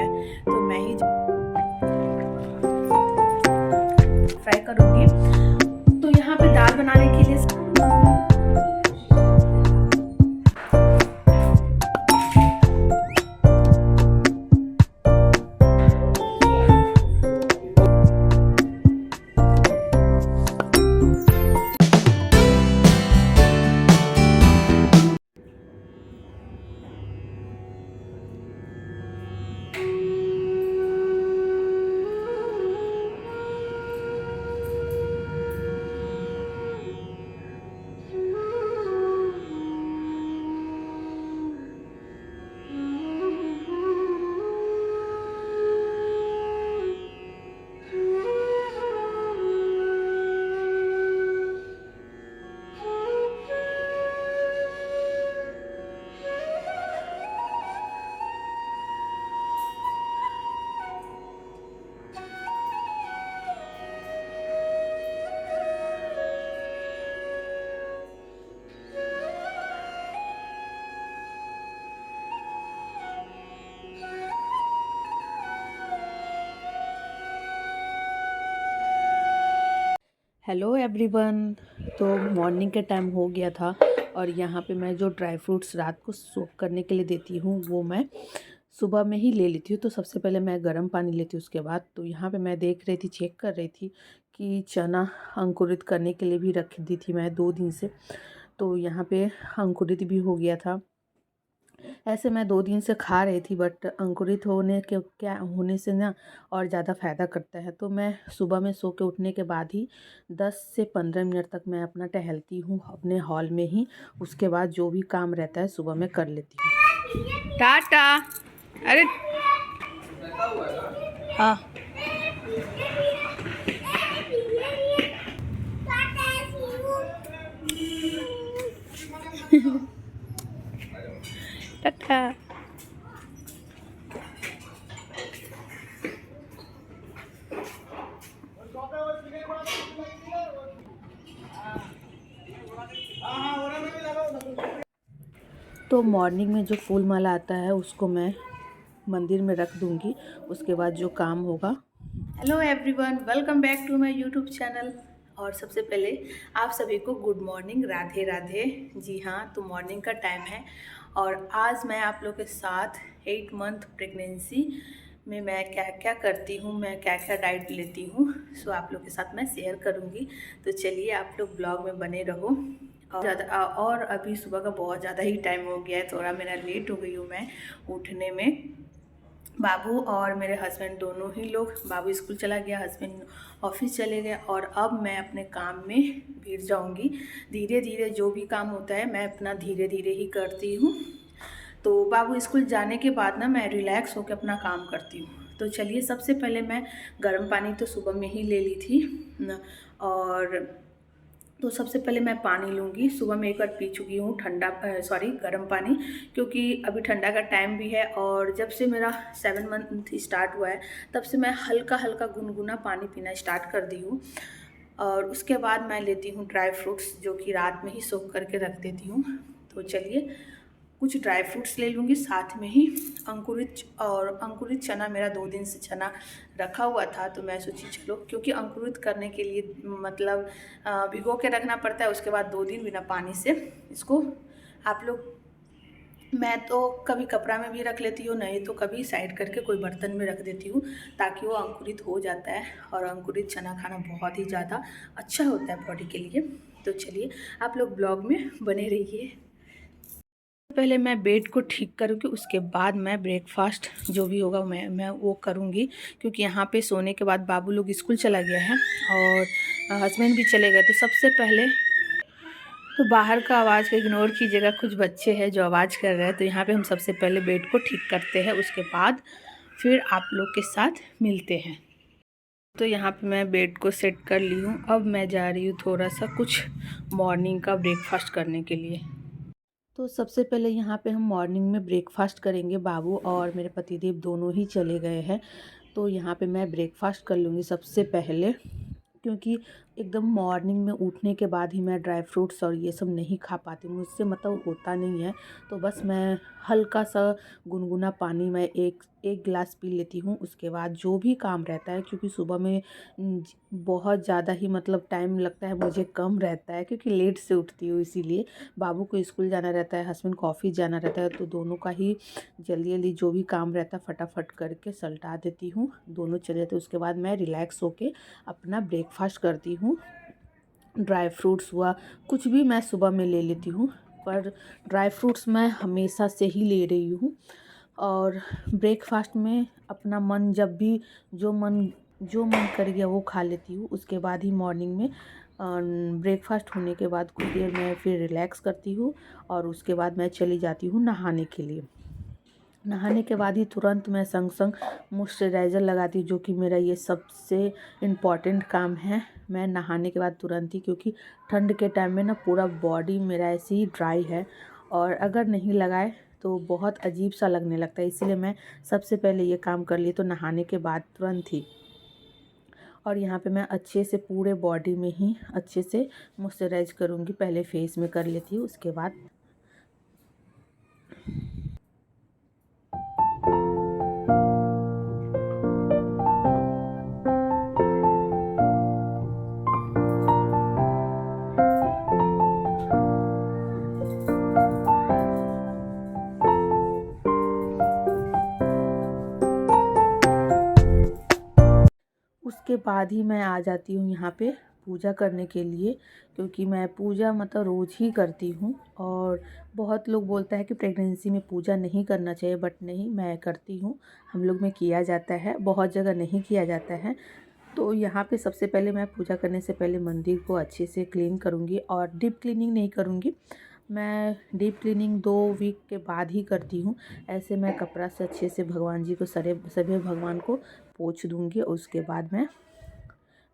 है, तो मैं ही फ्राई करूँगी। तो यहाँ पे दाल बनाने के लिए हेलो एवरीवन। तो मॉर्निंग के टाइम हो गया था और यहाँ पे मैं जो ड्राई फ्रूट्स रात को सोक करने के लिए देती हूँ वो मैं सुबह में ही ले लेती हूँ। तो सबसे पहले मैं गर्म पानी लेती हूँ उसके बाद। तो यहाँ पे मैं देख रही थी, चेक कर रही थी कि चना अंकुरित करने के लिए भी रख दी थी मैं 2 दिन से। तो यहाँ पे अंकुरित भी हो गया था। ऐसे मैं 2 दिन से खा रही थी, बट अंकुरित होने के क्या होने से ना और ज़्यादा फ़ायदा करता है। तो मैं सुबह में सो के उठने के बाद ही 10 से 15 मिनट तक मैं अपना टहलती हूँ अपने हॉल में ही। उसके बाद जो भी काम रहता है सुबह में कर लेती हूँ। टाटा। अरे हाँ। टाटा। तो मॉर्निंग में जो फूल माला आता है उसको मैं मंदिर में रख दूंगी। उसके बाद जो काम होगा। Hello everyone, welcome back to my YouTube channel. और सबसे पहले आप सभी को गुड मॉर्निंग, राधे राधे। जी हाँ, तो मॉर्निंग का टाइम है और आज मैं आप लोग के साथ 8 मंथ प्रेगनेंसी में मैं क्या क्या करती हूँ, मैं क्या क्या डाइट लेती हूँ, सो आप लोग के साथ मैं शेयर करूँगी। तो चलिए आप लोग ब्लॉग में बने रहो। और अभी सुबह का बहुत ज़्यादा ही टाइम हो गया है, थोड़ा मेरा लेट हो गई हूँ मैं उठने में। बाबू और मेरे हस्बैंड दोनों ही लोग, बाबू स्कूल चला गया, हस्बैंड ऑफिस चले गए और अब मैं अपने काम में भिड़ जाऊंगी। धीरे धीरे जो भी काम होता है मैं अपना धीरे धीरे ही करती हूँ। तो बाबू स्कूल जाने के बाद ना मैं रिलैक्स होकर अपना काम करती हूँ। तो चलिए, सबसे पहले मैं गर्म पानी तो सुबह में ही ले ली थी और तो सबसे पहले मैं पानी लूँगी। सुबह में एक बार पी चुकी हूँ गर्म पानी, क्योंकि अभी ठंडा का टाइम भी है और जब से मेरा 7 मंथ स्टार्ट हुआ है तब से मैं हल्का हल्का गुनगुना पानी पीना स्टार्ट कर दी हूँ। और उसके बाद मैं लेती हूँ ड्राई फ्रूट्स, जो कि रात में ही सोख करके रख देती हूँ। तो चलिए, कुछ ड्राई फ्रूट्स ले लूँगी, साथ में ही अंकुरित चना, मेरा 2 दिन से चना रखा हुआ था। तो मैं सोची चलो, क्योंकि अंकुरित करने के लिए मतलब भिगो के रखना पड़ता है, उसके बाद 2 दिन बिना पानी से इसको आप लोग, मैं तो कभी कपड़ा में भी रख लेती हूँ, नहीं तो कभी साइड करके कोई बर्तन में रख देती हूँ, ताकि वो अंकुरित हो जाता है। और अंकुरित चना खाना बहुत ही ज़्यादा अच्छा होता है बॉडी के लिए। तो चलिए आप लोग ब्लॉग में बने रहिए। पहले मैं बेड को ठीक करूँगी, उसके बाद मैं ब्रेकफास्ट जो भी होगा मैं वो करूँगी, क्योंकि यहाँ पे सोने के बाद बाबू लोग स्कूल चला गया है और हस्बैंड भी चले गए। तो सबसे पहले तो बाहर का आवाज़ को इग्नोर कीजिएगा, कुछ बच्चे हैं जो आवाज़ कर रहे हैं। तो यहाँ पे हम सबसे पहले बेड को ठीक करते हैं, उसके बाद फिर आप लोग के साथ मिलते हैं। तो यहाँ पे मैं बेड को सेट कर ली हूँ। अब मैं जा रही हूँ थोड़ा सा कुछ मॉर्निंग का ब्रेकफास्ट करने के लिए। तो सबसे पहले यहाँ पे हम मॉर्निंग में ब्रेकफास्ट करेंगे। बाबू और मेरे पतिदेव दोनों ही चले गए हैं, तो यहाँ पे मैं ब्रेकफास्ट कर लूँगी सबसे पहले, क्योंकि एकदम मॉर्निंग में उठने के बाद ही मैं ड्राई फ्रूट्स और ये सब नहीं खा पाती, मुझसे मतलब होता नहीं है। तो बस मैं हल्का सा गुनगुना पानी मैं एक एक गिलास पी लेती हूँ। उसके बाद जो भी काम रहता है, क्योंकि सुबह में बहुत ज़्यादा ही मतलब टाइम लगता है, मुझे कम रहता है क्योंकि लेट से उठती हूँ, इसीलिए बाबू को स्कूल जाना रहता है, हस्बैंड को ऑफिस जाना रहता है, तो दोनों का ही जल्दी जल्दी जो भी काम रहता है फटाफट करके सल्टा देती हूँ। दोनों चले जाते हैं, उसके बाद मैं रिलैक्स होके अपना ब्रेकफास्ट करती हूँ। ड्राई फ्रूट्स हुआ, कुछ भी मैं सुबह में ले लेती हूँ, पर ड्राई फ्रूट्स मैं हमेशा से ही ले रही हूँ। और ब्रेकफास्ट में अपना मन जब भी जो मन कर गया वो खा लेती हूँ। उसके बाद ही मॉर्निंग में ब्रेकफास्ट होने के बाद कुछ देर मैं फिर रिलैक्स करती हूँ और उसके बाद मैं चली जाती हूँ नहाने के लिए। नहाने के बाद ही तुरंत मैं संग संग मॉइस्चराइज़र लगाती हूँ, जो कि मेरा ये सबसे इम्पॉर्टेंट काम है। मैं नहाने के बाद तुरंत ही, क्योंकि ठंड के टाइम में ना पूरा बॉडी मेरा ऐसे ही ड्राई है और अगर नहीं लगाए तो बहुत अजीब सा लगने लगता है, इसीलिए मैं सबसे पहले ये काम कर ली तो नहाने के बाद तुरंत ही। और यहाँ पे मैं अच्छे से पूरे बॉडी में ही अच्छे से मॉइस्चराइज करूँगी। पहले फेस में कर लेती हूँ, उसके बाद ही मैं आ जाती हूँ यहाँ पे पूजा करने के लिए, क्योंकि मैं पूजा मतलब रोज़ ही करती हूँ। और बहुत लोग बोलता है कि प्रेगनेंसी में पूजा नहीं करना चाहिए, बट नहीं, मैं करती हूँ। हम लोग में किया जाता है, बहुत जगह नहीं किया जाता है। तो यहाँ पे सबसे पहले मैं पूजा करने से पहले मंदिर को अच्छे से क्लीन करूँगी, और डीप क्लीनिंग नहीं करूँगी। मैं डीप क्लीनिंग 2 वीक के बाद ही करती हूँ। ऐसे मैं कपड़ा से अच्छे से भगवान जी को सभी भगवान को पोंछ दूँगी और उसके बाद मैं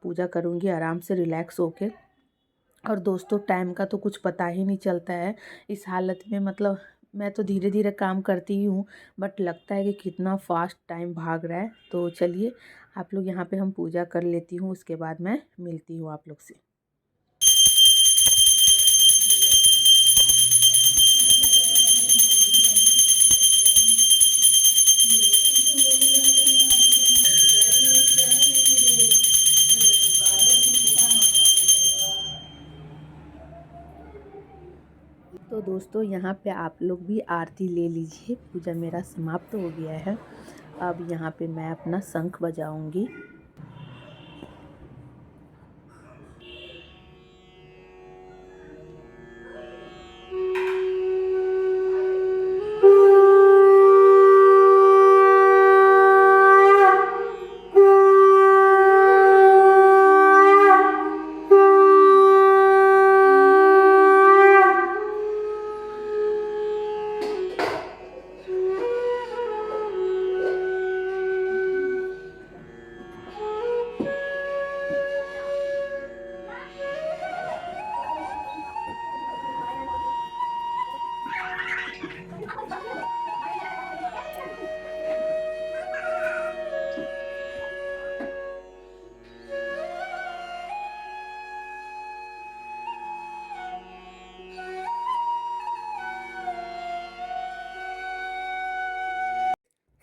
पूजा करूँगी आराम से रिलैक्स होके। और दोस्तों, टाइम का तो कुछ पता ही नहीं चलता है इस हालत में। मतलब मैं तो धीरे धीरे काम करती ही हूँ, बट लगता है कि कितना फास्ट टाइम भाग रहा है। तो चलिए आप लोग, यहाँ पे हम पूजा कर लेती हूँ, उसके बाद मैं मिलती हूँ आप लोग से। तो दोस्तों, यहाँ पे आप लोग भी आरती ले लीजिए। पूजा मेरा समाप्त हो गया है। अब यहाँ पे मैं अपना शंख बजाऊंगी।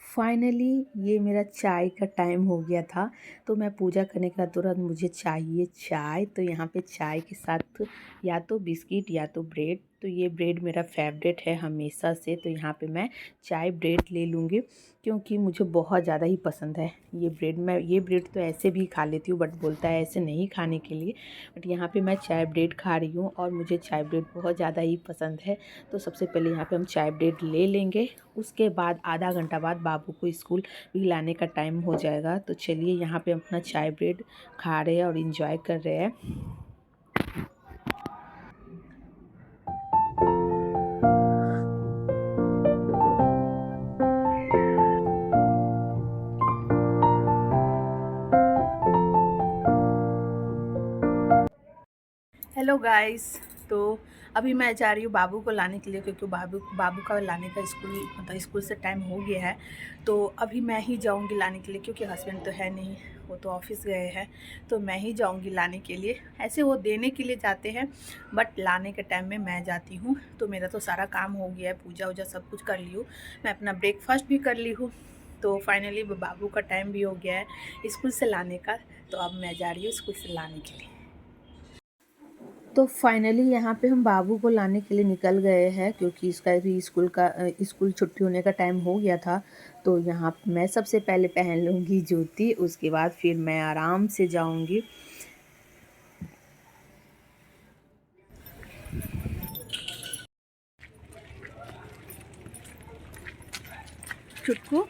फाइनली ये मेरा चाय का टाइम हो गया था। तो मैं पूजा करने के बाद तुरंत मुझे चाहिए चाय। तो यहाँ पे चाय के साथ या तो बिस्किट या तो ब्रेड। तो ये ब्रेड मेरा फेवरेट है हमेशा से, तो यहाँ पे मैं चाय ब्रेड ले लूँगी, क्योंकि मुझे बहुत ज़्यादा ही पसंद है ये ब्रेड। मैं ये ब्रेड तो ऐसे भी खा लेती हूँ, बट बोलता है ऐसे नहीं खाने के लिए। बट यहाँ पे मैं चाय ब्रेड खा रही हूँ और मुझे चाय ब्रेड बहुत ज़्यादा ही पसंद है। तो सबसे पहले यहाँ पे हम चाय ब्रेड ले लेंगे। उसके बाद आधा घंटा बाद बाबू को स्कूल भी लाने का टाइम हो जाएगा। तो चलिए यहाँ पे अपना चाय ब्रेड खा रहे हैं और इन्जॉय कर रहे हैं। हेलो गाइस, तो अभी मैं जा रही हूँ बाबू को लाने के लिए, क्योंकि बाबू बाबू का लाने का स्कूल से टाइम हो गया है। तो अभी मैं ही जाऊँगी लाने के लिए, क्योंकि हस्बैंड तो है नहीं, वो तो ऑफिस गए हैं। तो मैं ही जाऊँगी लाने के लिए। ऐसे वो देने के लिए जाते हैं, बट लाने के टाइम में मैं जाती हूँ। तो मेरा तो सारा काम हो गया है, पूजा वूजा सब कुछ कर ली हूँ, मैं अपना ब्रेकफास्ट भी कर ली हूँ। तो फाइनली बाबू का टाइम भी हो गया है स्कूल से लाने का। तो अब मैं जा रही हूँ स्कूल से लाने के लिए। तो फाइनली यहाँ पे हम बाबू को लाने के लिए निकल गए हैं, क्योंकि इसका भी स्कूल छुट्टी होने का टाइम हो गया था। तो यहाँ मैं सबसे पहले पहन लूँगी जूती, उसके बाद फिर मैं आराम से जाऊँगी। चुटकू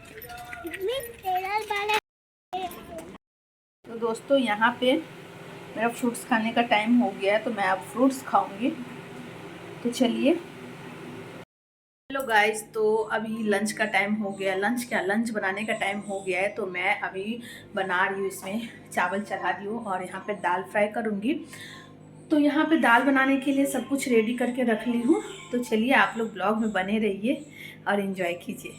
तो दोस्तों यहाँ पे मेरा फ्रूट्स खाने का टाइम हो गया है, तो मैं अब फ्रूट्स खाऊंगी। तो चलिए। हेलो गाइस, तो अभी लंच का टाइम हो गया। लंच बनाने का टाइम हो गया है। तो मैं अभी बना रही हूँ, इसमें चावल चढ़ा दी हूँ और यहाँ पे दाल फ्राई करूँगी। तो यहाँ पे दाल बनाने के लिए सब कुछ रेडी करके रख ली हूँ। तो चलिए, आप लोग ब्लॉग में बने रहिए और एंजॉय कीजिए।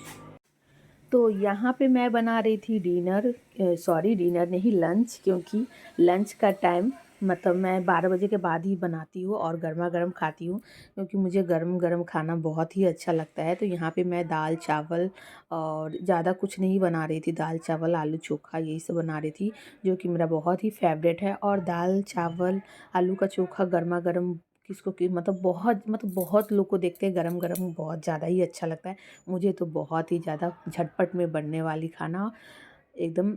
तो यहाँ पे मैं बना रही थी डिनर नहीं, लंच, क्योंकि लंच का टाइम मतलब मैं 12 बजे के बाद ही बनाती हूँ और गर्मा गर्म खाती हूँ, क्योंकि मुझे गर्म गर्म खाना बहुत ही अच्छा लगता है। तो यहाँ पे मैं दाल चावल और ज़्यादा कुछ नहीं बना रही थी, दाल चावल आलू चोखा यही सब बना रही थी, जो कि मेरा बहुत ही फेवरेट है। और दाल चावल आलू का चोखा गर्मा गर्म किसको कि बहुत लोग को देखते हैं गरम गरम बहुत ज़्यादा ही अच्छा लगता है। मुझे तो बहुत ही ज़्यादा झटपट में बनने वाली खाना एकदम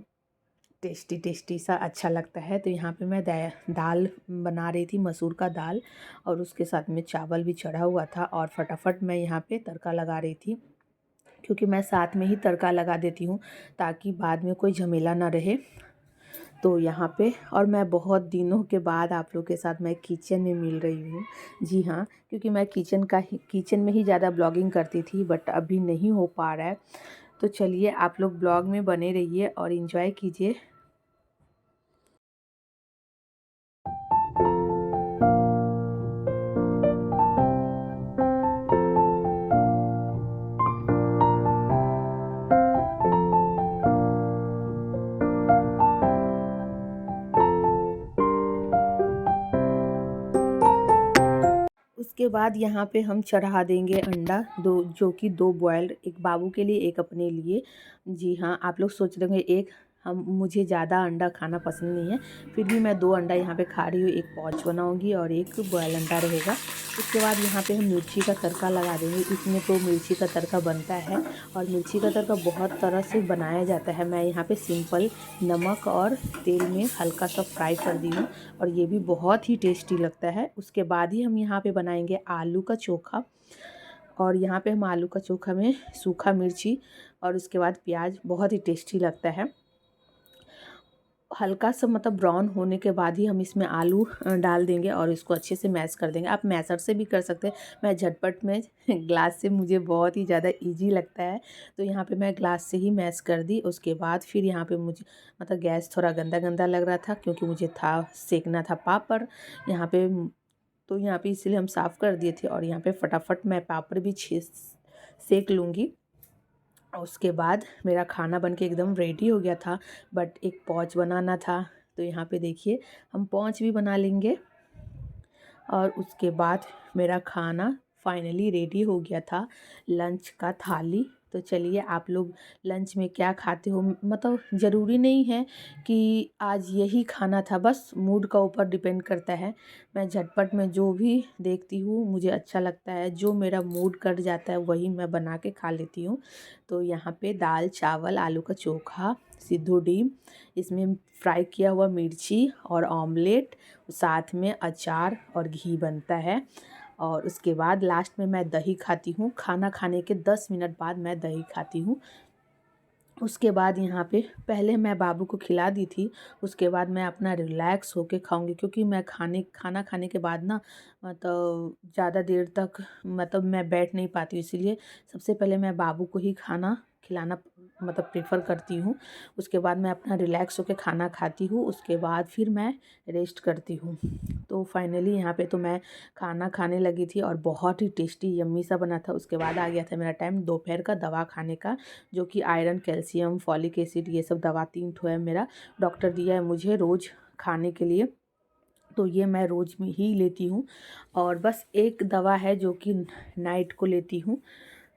टेस्टी टेस्टी सा अच्छा लगता है। तो यहाँ पे मैं दाल बना रही थी, मसूर का दाल, और उसके साथ में चावल भी चढ़ा हुआ था। और फटाफट मैं यहाँ पे तड़का लगा रही थी, क्योंकि मैं साथ में ही तड़का लगा देती हूँ ताकि बाद में कोई झमेला ना रहे। तो यहाँ पे और मैं बहुत दिनों के बाद आप लोग के साथ मैं किचन में मिल रही हूँ। जी हाँ, क्योंकि मैं किचन में ही ज़्यादा ब्लॉगिंग करती थी, बट अभी नहीं हो पा रहा है। तो चलिए, आप लोग ब्लॉग में बने रहिए और एंजॉय कीजिए। उसके बाद यहाँ पे हम चढ़ा देंगे अंडा, जो कि 2 बॉयल्ड, एक बाबू के लिए एक अपने लिए। जी हाँ, आप लोग सोच रहे होंगे एक हम मुझे ज़्यादा अंडा खाना पसंद नहीं है, फिर भी मैं 2 अंडा यहाँ पे खा रही हूँ। एक पॉच बनाऊँगी और एक बॉयल अंडा रहेगा। उसके बाद यहाँ पे हम मिर्ची का तड़का लगा देंगे। इसमें तो मिर्ची का तड़का बनता है, और मिर्ची का तड़का बहुत तरह से बनाया जाता है। मैं यहाँ पे सिंपल नमक और तेल में हल्का सा फ्राई कर दी हूँ, और ये भी बहुत ही टेस्टी लगता है। उसके बाद ही हम यहाँ पे बनाएंगे आलू का चोखा, और यहाँ पे हम आलू का चोखा में सूखा मिर्ची और उसके बाद प्याज बहुत ही टेस्टी लगता है। हल्का सा ब्राउन होने के बाद ही हम इसमें आलू डाल देंगे और इसको अच्छे से मैश कर देंगे। आप मैशर से भी कर सकते हैं, मैं झटपट में ग्लास से मुझे बहुत ही ज़्यादा इजी लगता है, तो यहाँ पे मैं ग्लास से ही मैश कर दी। उसके बाद फिर यहाँ पे मुझे गैस थोड़ा गंदा गंदा लग रहा था, क्योंकि मुझे सेकना था पापड़ यहाँ पे। तो यहाँ पे इसलिए हम साफ़ कर दिए थे, और यहाँ पे फटाफट मैं पापड़ भी सेक लूँगी। उसके बाद मेरा खाना बनके एकदम रेडी हो गया था, बट एक पॉच बनाना था। तो यहाँ पे देखिए, हम पॉच भी बना लेंगे। और उसके बाद मेरा खाना फाइनली रेडी हो गया था, लंच का थाली। तो चलिए, आप लोग लंच में क्या खाते हो, ज़रूरी नहीं है कि आज यही खाना था, बस मूड का ऊपर डिपेंड करता है। मैं झटपट में जो भी देखती हूँ मुझे अच्छा लगता है, जो मेरा मूड कर जाता है वही मैं बना के खा लेती हूँ। तो यहाँ पे दाल चावल आलू का चोखा सिद्धू डीम, इसमें फ्राई किया हुआ मिर्ची और ऑमलेट, साथ में अचार और घी बनता है। और उसके बाद लास्ट में मैं दही खाती हूँ। खाना खाने के 10 मिनट बाद मैं दही खाती हूँ। उसके बाद यहाँ पे पहले मैं बाबू को खिला दी थी, उसके बाद मैं अपना रिलैक्स होके खाऊंगी, क्योंकि मैं खाना खाने के बाद ना ज़्यादा देर तक मैं बैठ नहीं पाती हूँ। इसीलिए सबसे पहले मैं बाबू को ही खाना खिलाना मतलब प्रेफर करती हूँ। उसके बाद मैं अपना रिलैक्स होकर खाना खाती हूँ, उसके बाद फिर मैं रेस्ट करती हूँ। तो फाइनली यहाँ पे तो मैं खाना खाने लगी थी और बहुत ही टेस्टी यम्मी सा बना था। उसके बाद आ गया था मेरा टाइम दोपहर का दवा खाने का, जो कि आयरन, कैल्शियम, फॉलिक एसिड ये सब दवा 3 ठो है मेरा, डॉक्टर दिया है मुझे रोज़ खाने के लिए। तो ये मैं रोज़ में ही लेती हूँ और बस एक दवा है जो कि नाइट को लेती हूँ।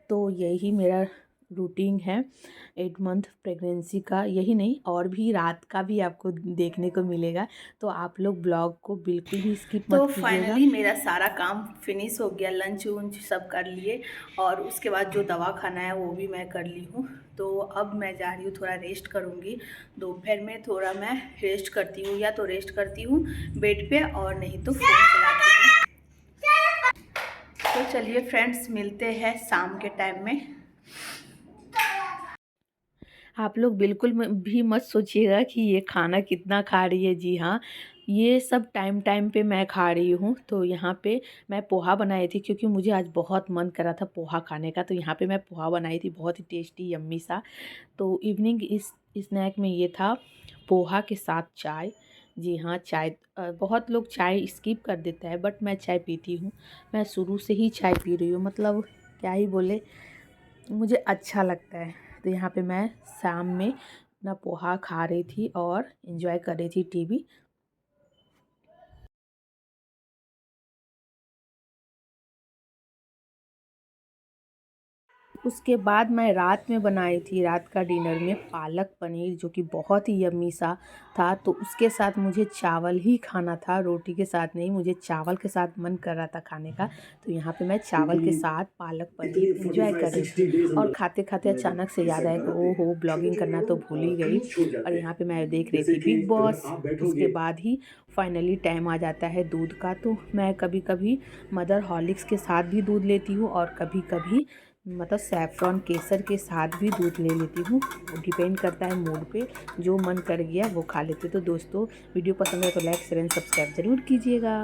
तो यही मेरा रूटीन है 8 मंथ प्रेगनेंसी का। यही नहीं, और भी रात का भी आपको देखने को मिलेगा, तो आप लोग ब्लॉग को बिल्कुल भी स्किप मत कीजिएगा। तो फाइनली मेरा सारा काम फिनिश हो गया, लंच वंच सब कर लिए और उसके बाद जो दवा खाना है वो भी मैं कर ली हूँ। तो अब मैं जा रही हूँ, थोड़ा रेस्ट करूँगी। दोपहर में थोड़ा मैं रेस्ट करती हूँ, या तो रेस्ट करती हूँ बेड पे और नहीं तो फ़ोन चलाती हूँ। तो चलिए फ्रेंड्स, मिलते हैं शाम के टाइम में। आप लोग बिल्कुल भी मत सोचिएगा कि ये खाना कितना खा रही है। जी हाँ, ये सब टाइम टाइम पे मैं खा रही हूँ। तो यहाँ पे मैं पोहा बनाई थी, क्योंकि मुझे आज बहुत मन करा था पोहा खाने का। तो यहाँ पे मैं पोहा बनाई थी, बहुत ही टेस्टी यम्मी सा। तो इवनिंग इस स्नैक में ये था, पोहा के साथ चाय। जी हाँ, चाय बहुत लोग चाय स्किप कर देता है, बट मैं चाय पीती हूँ। मैं शुरू से ही चाय पी रही हूँ, मतलब क्या ही बोले, मुझे अच्छा लगता है। तो यहाँ पे मैं शाम में अपना पोहा खा रही थी और एंजॉय कर रही थी टीवी। उसके बाद मैं रात में बनाई थी, रात का डिनर में पालक पनीर, जो कि बहुत ही यम्मी सा था। तो उसके साथ मुझे चावल ही खाना था, रोटी के साथ नहीं। मुझे चावल के साथ मन कर रहा था खाने का। तो यहाँ पे मैं चावल के साथ पालक पनीर एंजॉय कर रही थी। और खाते खाते अचानक से याद आया कि ओहो, ब्लॉगिंग करना तो भूल ही गई। और यहाँ पे मैं देख रही थी बिग बॉस। उसके बाद ही फाइनली टाइम आ जाता है दूध का। तो मैं कभी कभी मदर हॉर्लिक्स के साथ भी दूध लेती हूँ और कभी कभी मतलब सैफ़्रॉन केसर के साथ भी दूध ले लेती हूँ। डिपेंड करता है मूड पे, जो मन कर गया वो खा लेते। तो दोस्तों, वीडियो पसंद है तो लाइक शेयर एंड सब्सक्राइब ज़रूर कीजिएगा।